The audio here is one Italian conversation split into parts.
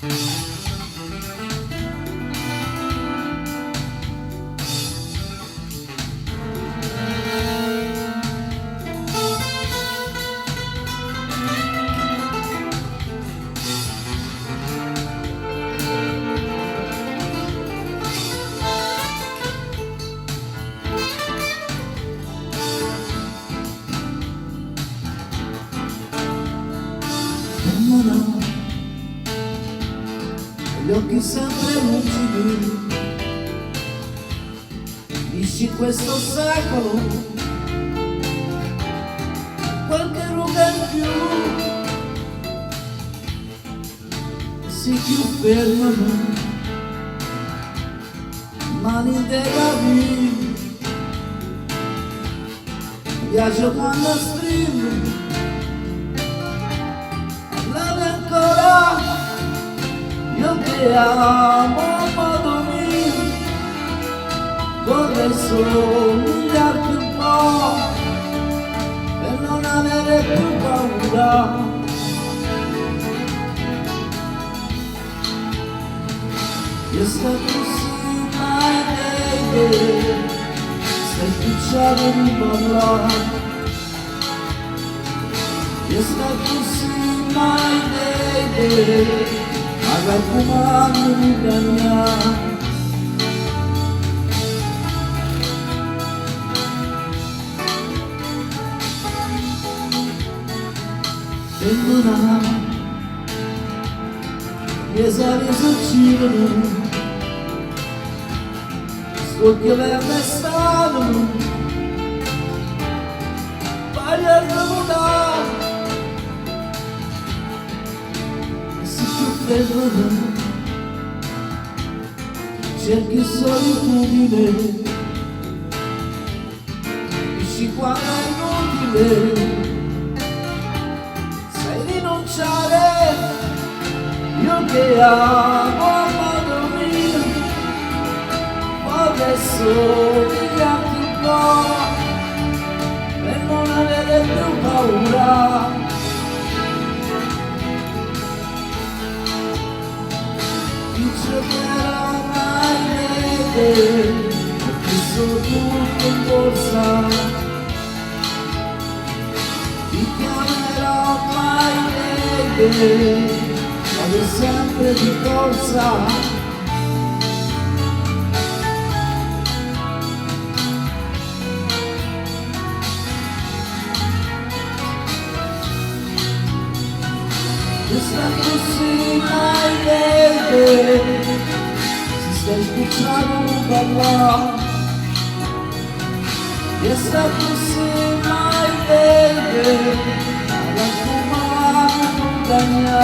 Gli occhi sempre lucidi, dici questo secolo, qualche ruga in più, si più fermano, mani dei cavi, viaggio quando stringo, parlavi ancora. Io che amo a modo mio, vorrei somigliarti un po' per non avere più paura. Io sto così mai baby, stai spicciando di parlare. Io sto così mai baby, agar kumang kanya. Tengono esami succedono, sto che verde stanno, pagliando cerchi solitudine, dici quando è inutile, sai rinunciare, io che amo a modo mio, vorrei somigliarti un po' per non avere più paura. Giocherò mai neve, perché sono tutto in borsa. Ti chiamerò mai neve, vado sempre di corsa. Io sto così mai baby, si stai sbucciando un parlare. Io sto così mai baby, alla tua montagna.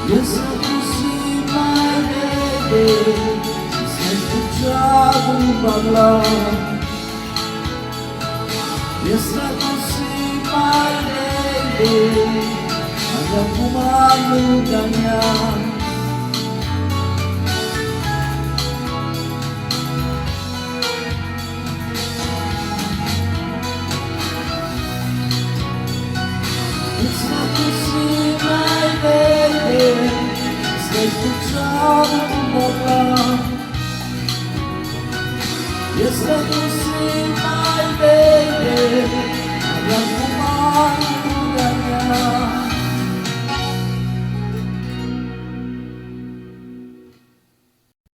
Io sono così mai baby, si stai sbucciando un parlare. Io sono così mai baby, alla tua montagna. Stai sbucciando un parlare. Io sto così mai baby,